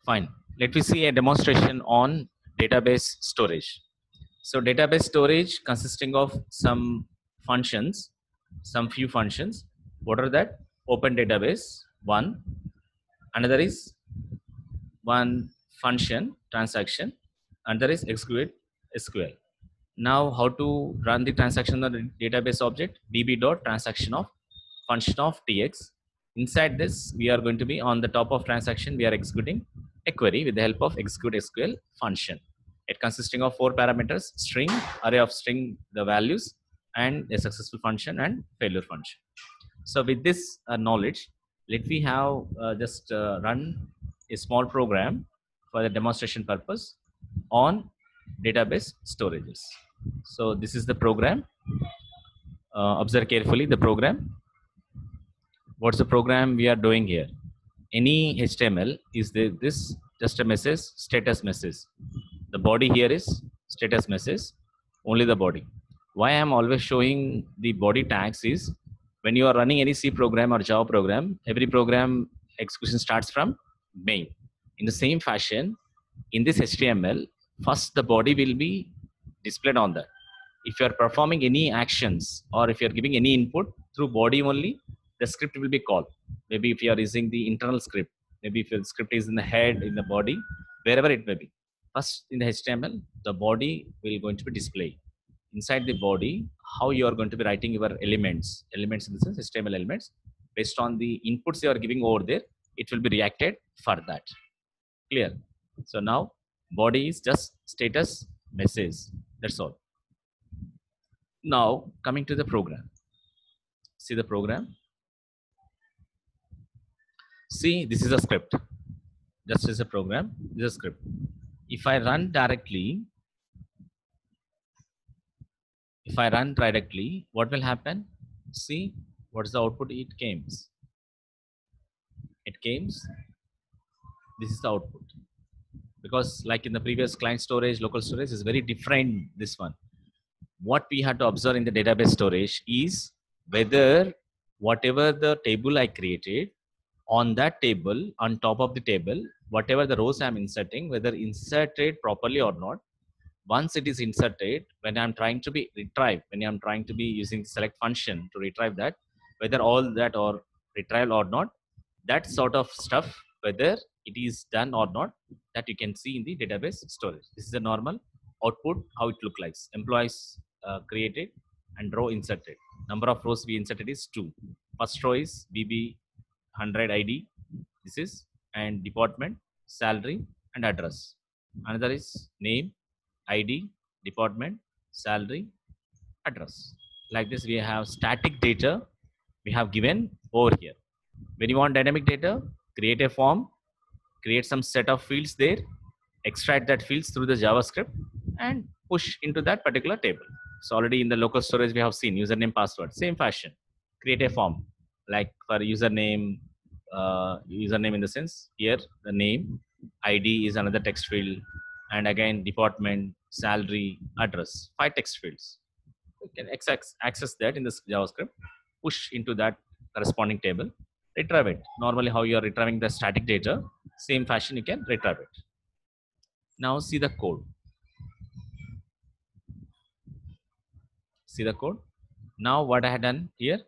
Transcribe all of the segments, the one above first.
Fine. Let me see a demonstration on database storage. So database storage consisting of some functions, some few functions. What are that? Open database, one. Another is one function, transaction. Another is execute SQL. Now how to run the transaction on the database object? db.transaction of function of tx. Inside this, we are going to be on the top of transaction, we are executing a query with the help of execute SQL function. It consisting of 4 parameters: string, array of string, the values, and a successful function and failure function. So with this knowledge, let me have just run a small program for the demonstration purpose on database storages. So this is the program. Observe carefully the program. What's the program we are doing here? Any HTML is this just a message, status message. The body here is status message, only the body. Why I am always showing the body tags is when you are running any C program or Java program, every program execution starts from main. In the same fashion, in this HTML, first the body will be displayed on that. If you are performing any actions or if you are giving any input through body only, the script will be called. Maybe if you are using the internal script, maybe if your script is in the head, in the body, wherever it may be. First in the HTML, the body will going to be displayed. Inside the body, how you are going to be writing your elements in the sense HTML elements, based on the inputs you are giving over there, it will be reacted for that. Clear? So now body is just status message. That's all. Now coming to the program. See the program. See, this is a script. Just as a program, this is a script. If I run directly, what will happen? See, what is the output? It comes. This is the output. Because like in the previous client storage, local storage is very different. This one. What we had to observe in the database storage is whether whatever the table I created, on that table, on top of the table, whatever the rows I'm inserting, whether inserted properly or not. Once it is inserted, when I'm trying to be retrieved, when I'm trying to be using select function to retrieve that, whether all that or retrieved or not, that sort of stuff, whether it is done or not, that you can see in the database storage. This is a normal output, how it look like. Employees created and row inserted. Number of rows we inserted is 2. First row is BB 100 ID. This is, and department, salary, and address. Another is name, ID, department, salary, address. Like this, we have static data we have given over here. When you want dynamic data, create a form, create some set of fields there, extract that fields through the JavaScript, and push into that particular table. So already in the local storage, we have seen username, password. Same fashion, create a form like for username, username in the sense here the name, ID is another text field, and again department, salary, address, 5 text fields. You can access that in this JavaScript, push into that corresponding table, retrieve it. Normally how you are retrieving the static data, same fashion you can retrieve it. Now see the code. See the code. Now what I had done here,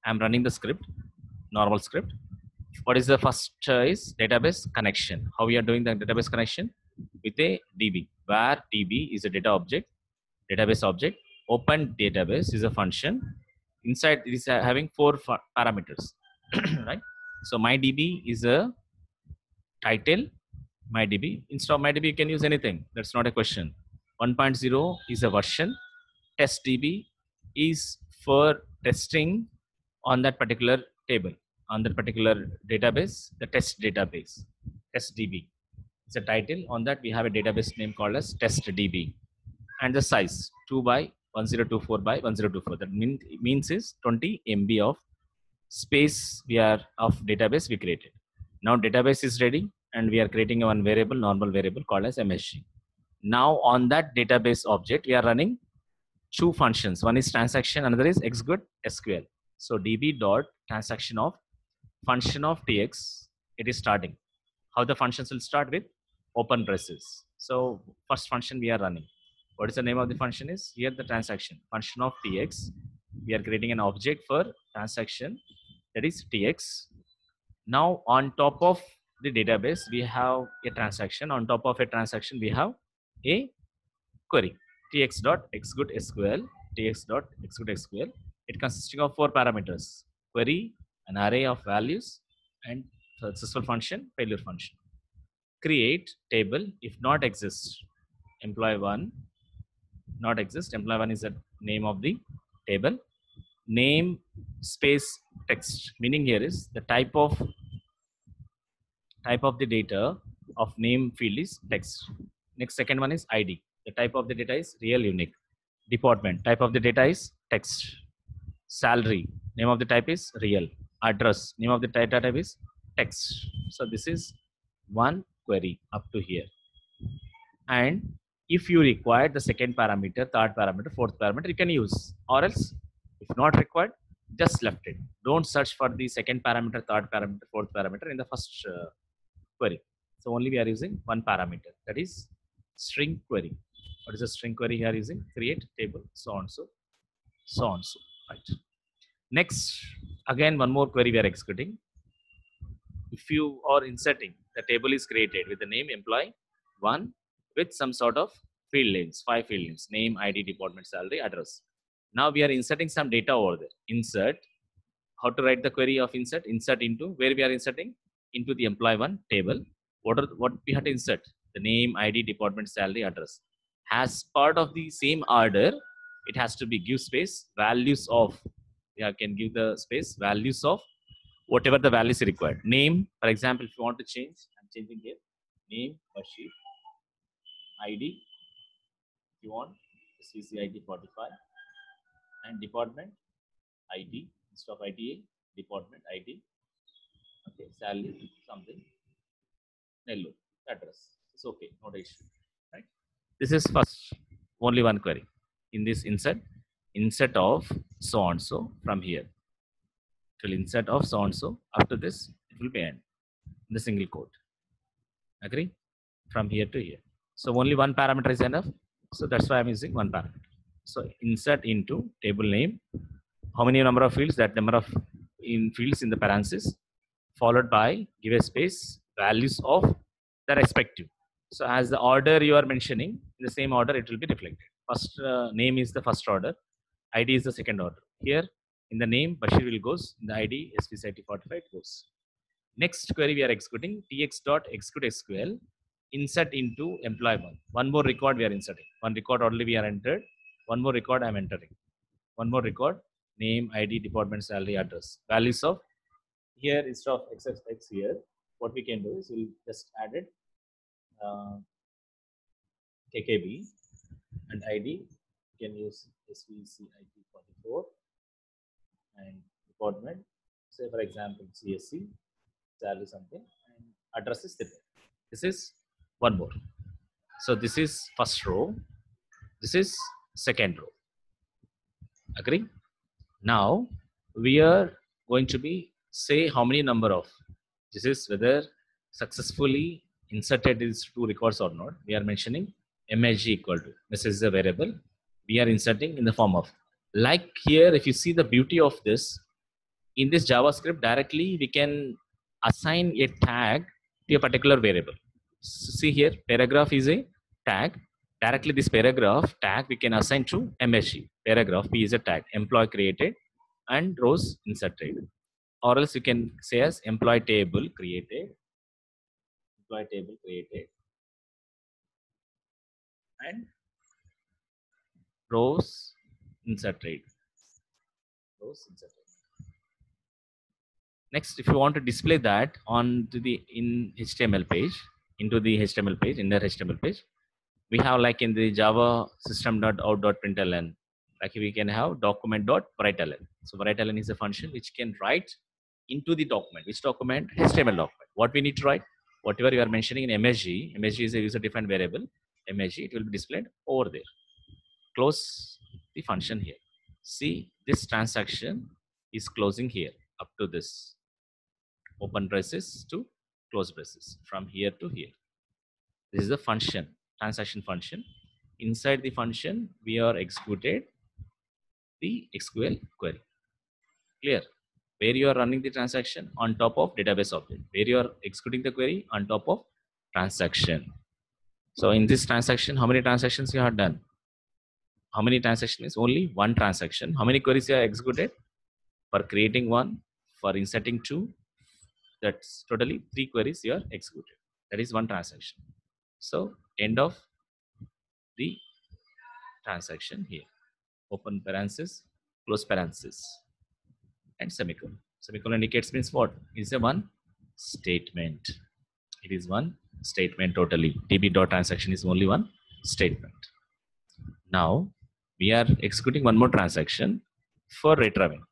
I'm running the script, normal script. What is the first is database connection. How we are doing the database connection? With a DB, where DB is a data object, database object. Open database is a function. Inside it is having 4 parameters, right? So my DB is a title, my DB. Instead of my DB, you can use anything. That's not a question. 1.0 is a version. Test DB is for testing on that particular table, on that particular database, the test database. Test DB. It's a title. On that we have a database name called as test DB. And the size 2 by 1024 by 1024. That means is 20 MB of space we are of database we created. Now database is ready and we are creating one variable, normal variable called as MSG. Now on that database object we are running 2 functions. One is transaction, another is execute SQL. So db dot transaction of function of tx, it is starting. How the functions will start with open braces. So first function we are running. What is the name of the function is? Here the transaction. Function of tx. We are creating an object for transaction, that is tx. Now on top of the database, we have a transaction. On top of a transaction, we have a query. tx.executeSQL, tx.executeSQL. It consisting of 4 parameters: query, an array of values, and successful function, failure function. Create table if not exists. Employee 1 not exist. Employee 1 is the name of the table. Name space text, meaning here is the type of the data of name field is text. Next, second one is ID. The type of the data is real unique. Department, type of the data is text. Salary, name of the type is real. Address, name of the data type is text. So this is one query up to here. And if you require the second parameter, third parameter, fourth parameter, you can use, or else if not required, just left it. Don't search for the second parameter, third parameter, fourth parameter in the first query. So only we are using one parameter, that is string query. What is a string query we are using? Create table, so on so, so on so. Right. Next, again one more query we are executing. If you are inserting, the table is created with the name employee 1 with some sort of field names, 5 field names: name, ID, department, salary, address. Now we are inserting some data over there. Insert. How to write the query of insert? Insert into, where we are inserting? Into the employee 1 table. What we have to insert? The name, ID, department, salary, address. As part of the same order, it has to be give space values of. Yeah, can give the space values of whatever the values required. Name, for example, if you want to change, I'm changing here. Name, Bashir. ID, if you want, CCID 45. And department, ID, instead of IDA, department ID. Okay, salary, something. Nellore, address. It's okay, not issue. Right? This is first, only one query. In this insert of so and so from here. It will insert of so and so. After this, it will be end. In the single quote. Agree? From here to here. So only one parameter is enough. So that's why I'm using one parameter. So insert into table name. How many number of fields? That number of fields in the parenthesis, followed by give a space values of the respective. So as the order you are mentioning, in the same order it will be reflected. First name is the first order, ID is the second order. Here in the name Bashir will goes, in the ID SPCIT45 goes. Next query we are executing tx.executeSQL insert into employee 1. One more record we are inserting. One record already we are entered. One more record I am entering. One more record, name, ID, department, salary, address. Values of here instead of x here, what we can do is we'll just add it KKB and ID. You can use SVCIT44 and department. Say for example CSC, salary something, and address is different. This is one more. So this is first row. This is second row. Agree? Now we are going to be say how many number of, this is whether successfully inserted these two records or not. We are mentioning MSG equal to, this is a variable we are inserting in the form of, like here if you see the beauty of this, in this JavaScript directly we can assign a tag to a particular variable. See here, paragraph is a tag. Directly this paragraph tag we can assign to MSG. Paragraph P is a tag, employee created and rows inserted. Or else you can say as employee table created, and rows inserted. Next, if you want to display that on to the HTML page, into the HTML page, inner HTML page, we have like in the Java system.out.println, like we can have document.writeln. So writeln is a function which can write into the document. Which document? HTML document. What we need to write? Whatever you are mentioning in MSG, MSG is a user-defined variable. MSG, it will be displayed over there. Close the function here. See, this transaction is closing here up to this. Open braces to close braces, from here to here. This is the function, transaction function. Inside the function, we are executed the SQL query. Clear? Where you are running the transaction on top of database object, where you are executing the query on top of transaction. So in this transaction, how many transactions you have done? How many transactions is only one transaction? How many queries you have executed? For creating one, for inserting two, that's totally 3 queries you are executed. That is one transaction. So end of the transaction here. Open parenthesis, close parenthesis, and semicolon. Semicolon indicates means what? It is a one statement. It is one statement totally. db.transaction is only one statement. Now we are executing one more transaction for retrieving.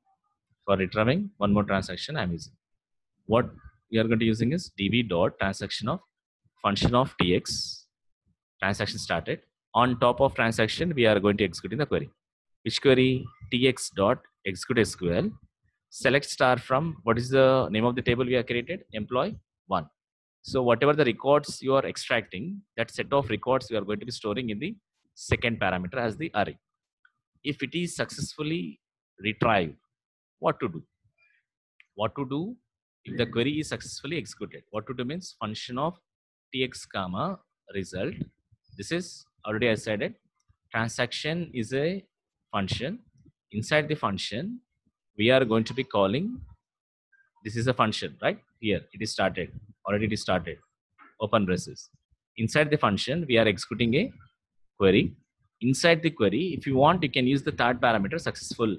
For retrieving one more transaction I'm using. What we are going to using is db.transaction of function of tx, transaction started. On top of transaction, we are going to execute the query. Which query? tx dot execute SQL. Select star from, what is the name of the table we have created? Employee 1. So whatever the records you are extracting, that set of records we are going to be storing in the second parameter as the array. If it is successfully retrieved, what to do? What to do if the query is successfully executed? What to do means function of tx comma result. This is already I said it. Transaction is a function. Inside the function, we are going to be calling. This is a function, right? Here it is started. Already it is started. Open braces. Inside the function, we are executing a query. Inside the query, if you want, you can use the third parameter successful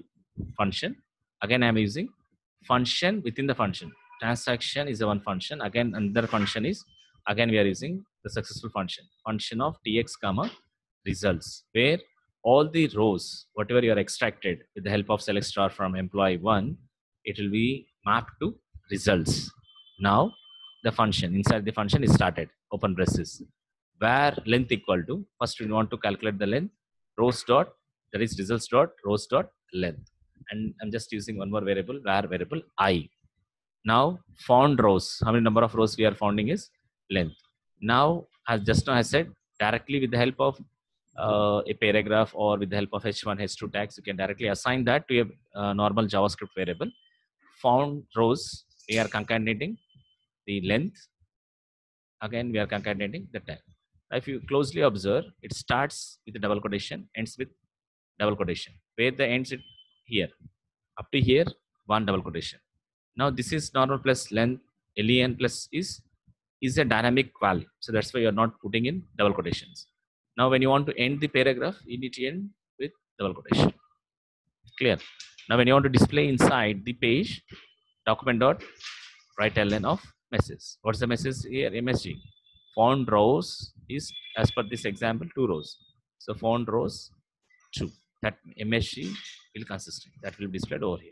function. Again, I am using function within the function. Transaction is a one function. Again, another function is, again we are using the successful function of tx comma results, where all the rows, whatever you are extracted with the help of select star from employee 1, it will be mapped to results. Now the function, inside the function is started, open braces, where length equal to, first we want to calculate the length, rows dot, that is results dot rows dot length. And I'm just using one more variable, where variable I. Now found rows, how many number of rows we are founding is length. Now as just now I said, directly with the help of a paragraph or with the help of h1 h2 tags, you can directly assign that to a normal JavaScript variable. Found rows, we are concatenating the length. Again we are concatenating the tag. If you closely observe, it starts with a double quotation, ends with double quotation. Where the ends it here, up to here, one double quotation. Now this is normal plus length, len plus is a dynamic value. So that's why you're not putting in double quotations. Now when you want to end the paragraph, you need to end with double quotation. Clear? Now when you want to display inside the page, document dot write ln of message. What's the message here? MSG. Found rows is, as per this example, 2 rows. So found rows 2. That MSG will consistent. That will be displayed over here.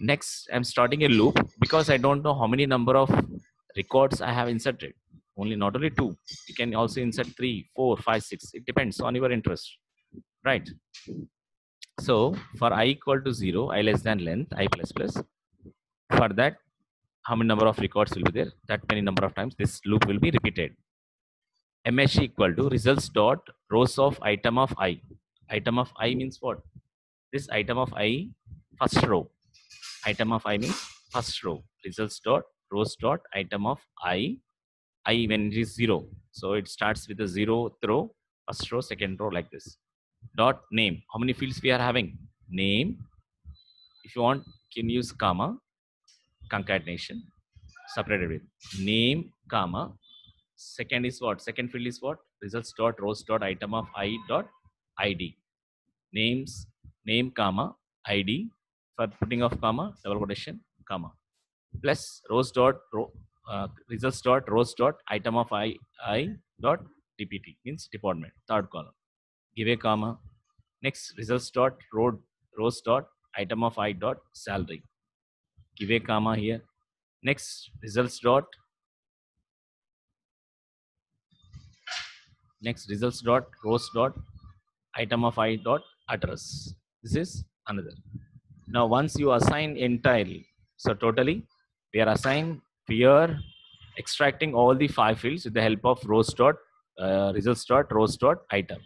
Next, I'm starting a loop because I don't know how many number of records I have inserted. Only not only 2. You can also insert 3, 4, 5, 6. It depends on your interest, right? So for I equal to 0, I less than length, I plus plus. For that, how many number of records will be there? That many number of times this loop will be repeated. MSG equal to results dot rows of item of I. Item of I means what? This item of I, first row. Item of I means first row. Results dot rows dot item of I when it is 0. So it starts with the 0th row, first row, second row, like this. Dot name. How many fields we are having? Name. If you want, you can use comma, concatenation, separated with name, comma. Second is what? Second field is what? Results dot rows dot item of I dot ID. Names, name, comma, ID. For putting of comma, double quotation, comma. Plus rows dot results dot rows dot item of I dot dpt, means department, third column. Give a comma. Next, results dot rows dot item of I dot salary. Give a comma here. Next, results dot rows dot item of I dot address. This is another. Now once you assign entirely, so totally we are assigned here extracting all the 5 fields with the help of rows dot results dot rows dot item.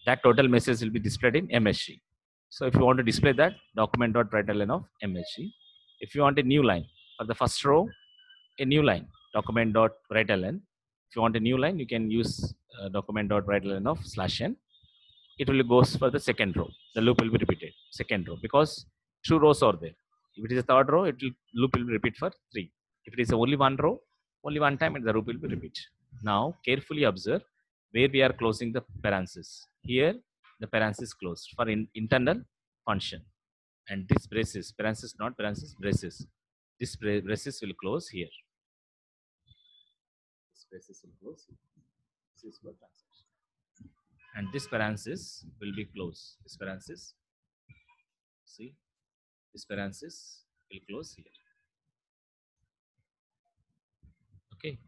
That total message will be displayed in MSG. So if you want to display that, document dot write line of MSG. If you want a new line for the first row, a new line, document dot write line. If you want a new line, you can use document dot write line of /n. It will goes for the second row. The loop will be repeated second row because 2 rows are there. If it is a third row, it will loop will repeat for 3. If it is only one row, only one time the loop will be repeat. Now carefully observe where we are closing the parenthesis. Here the parenthesis closed for internal function, and this braces parenthesis not parenthesis braces. This braces will close here. This braces will close here. This is for transaction, and this parenthesis will be closed. This parenthesis, see, this parenthesis will close here. Okay,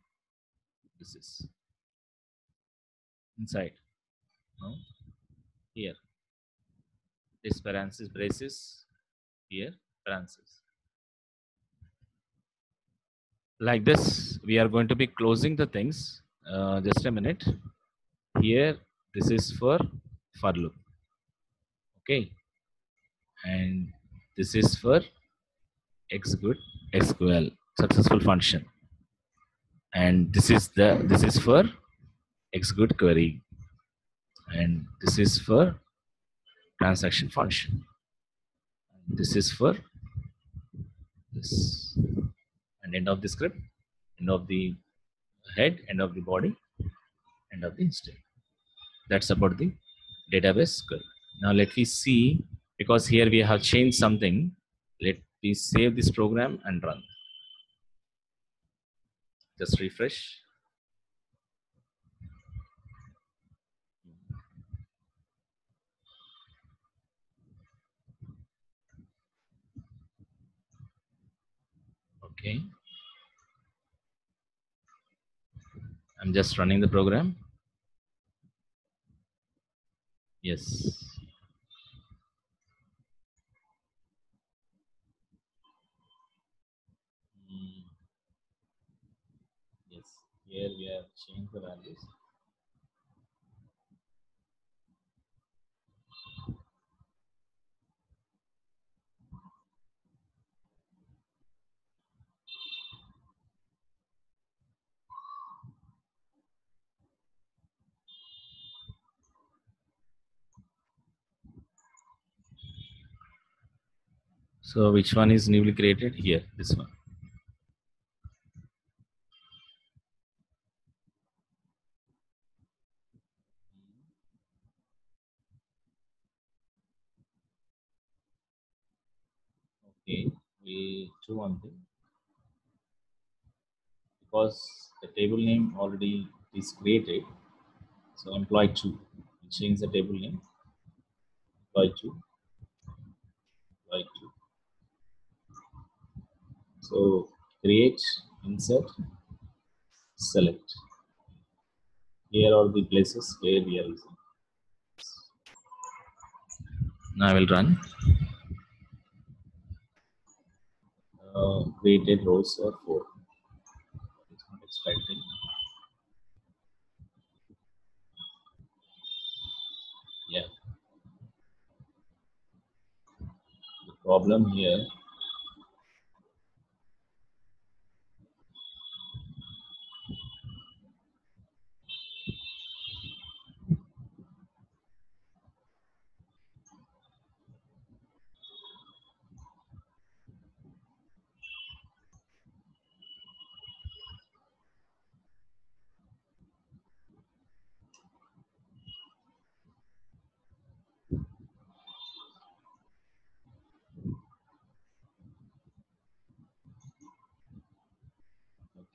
this is inside. Now here, this parenthesis braces here parenthesis. Like this, we are going to be closing the things. Just a minute. Here, this is for loop. Okay, and this is for execute SQL successful function, and this is for execute query, and this is for transaction function. This is for this, and end of the script, end of the head, end of the body, end of the instance. That's about the database query. Now let me see, because here we have changed something. Let me save this program and run. Just refresh. Okay. I'm just running the program. Yes. Yes. Here we have changed the values. So which one is newly created? Here, this one. Okay, we do one thing. Because the table name already is created, so employee 2. We change the table name. Employee 2. Employee 2. So create, insert, select. Here are the places where we are using. Now I will run. Created rows are 4. It's not expecting. Yeah. The problem here.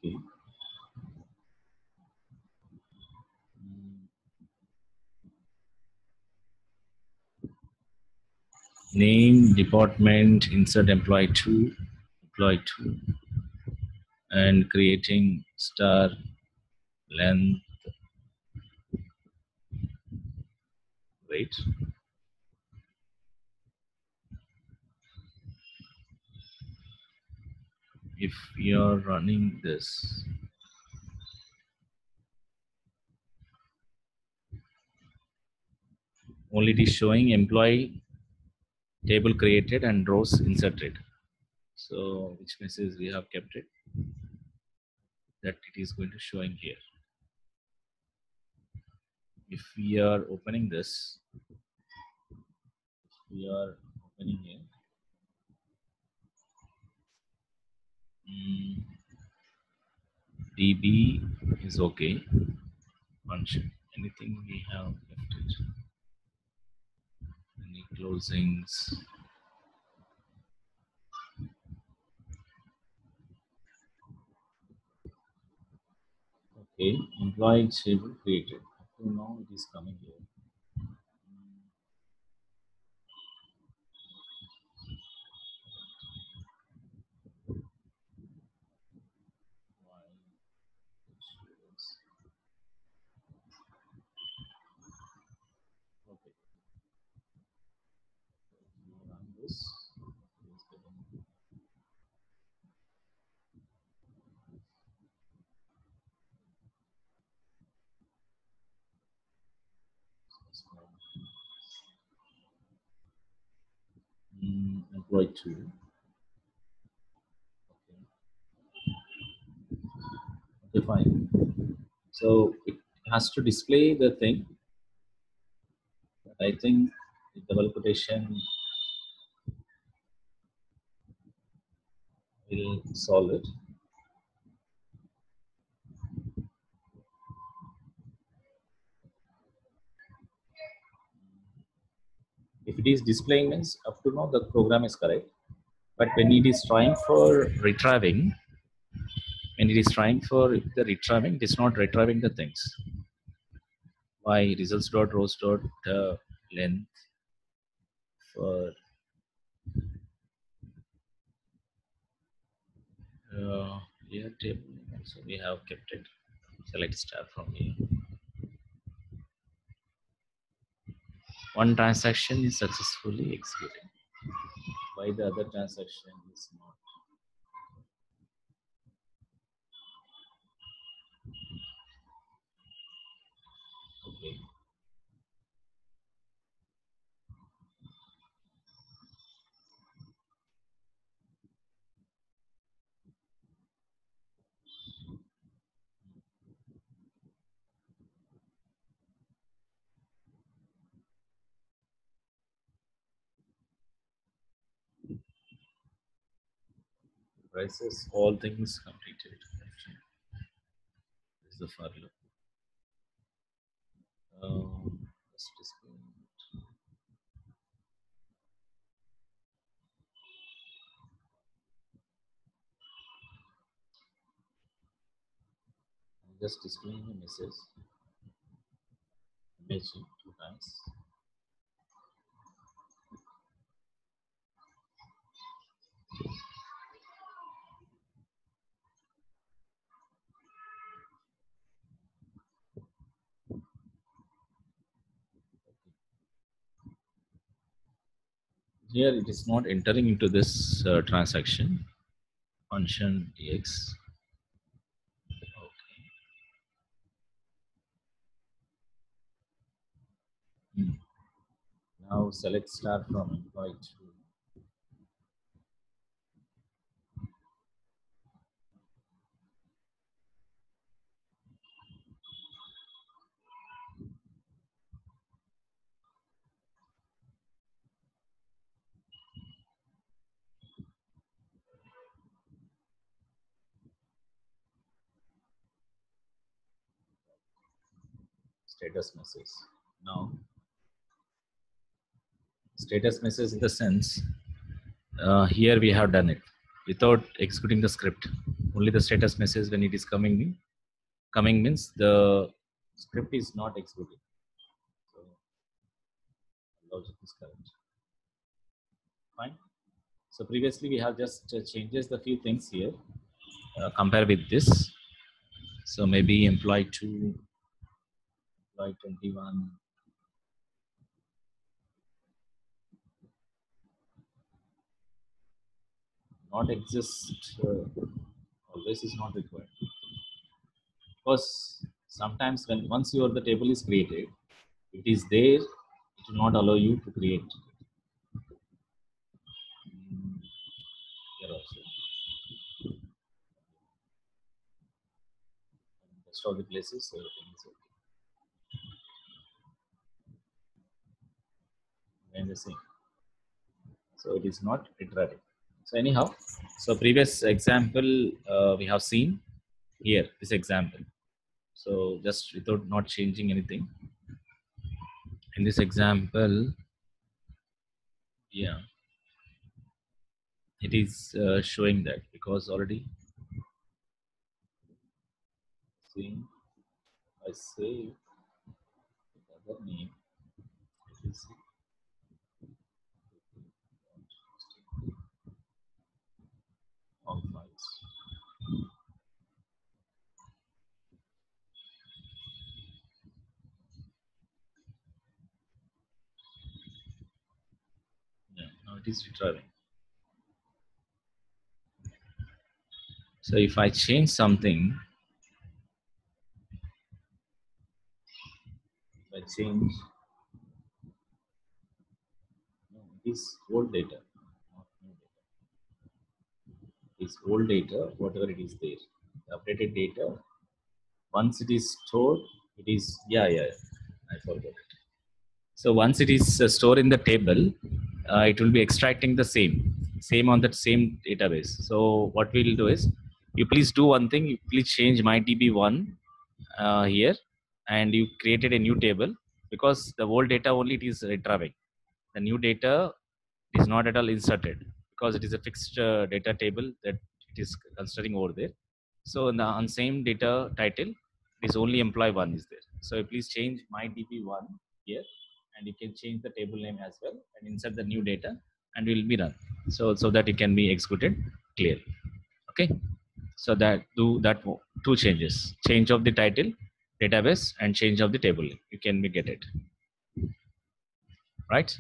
Okay. Name, department, insert employee 2, and creating star length. Wait. If you are running this, only it is showing employee table created and rows inserted. So which message we have kept it that it is going to showing here. If we are opening this, we are opening here. DB is okay. Function. Anything we have left it. Any closings? Okay, employee table created. Up to now it is coming here. Okay. Run this. Employee 2. Okay, fine. So it has to display the thing. I think the double quotation will solve it. If it is displaying means up to now the program is correct. But when it is trying for retrieving, when it is trying for the retrieving, it is not retrieving the things. Why results dot rows dot length for here table also we have kept it. Select star from here. One transaction is successfully executed. Why the other transaction is not? Okay. Prices, all things completed. This is the for loop. Let's display. I'm just displaying a message. Image 2 times. Here it is not entering into this transaction function dx. Okay. Now select star from employee 2. Status message. Now, status message in the sense, here we have done it without executing the script. Only the status message when it is coming. Coming means the script is not executing. So, logic is correct. Fine. So previously we have just changes the few things here. Compare with this. So maybe employee 2, employee 21. Not exist, always is not required. Because sometimes when once the table is created, it is there, it will not allow you to create. Here also. Rest of the places, everything is okay. And the same. So it is not iterative. So anyhow, so previous example we have seen here, this example. So just without not changing anything. In this example, yeah, it is showing that because already seeing I say the other name, it is all files. Yeah, now it is retrieving. So if I change something, if I change, no, it is old data, not new data. It is old data, whatever it is there. The updated data, once it is stored, it is, yeah, I forgot it. So once it is stored in the table, it will be extracting the same on that same database. So what we'll do is, you please do one thing, you please change MyDB1 here, and you created a new table, because the old data only it is retrieving. The new data is not at all inserted, because it is a fixed data table that it is considering over there. So in the on same data title, it is only employee one is there. So please change MyDB1 here, and you can change the table name as well and insert the new data, and will be run. So that it can be executed clearly. Okay. So that do that two changes: change of the title, database, and change of the table name. You can get it right.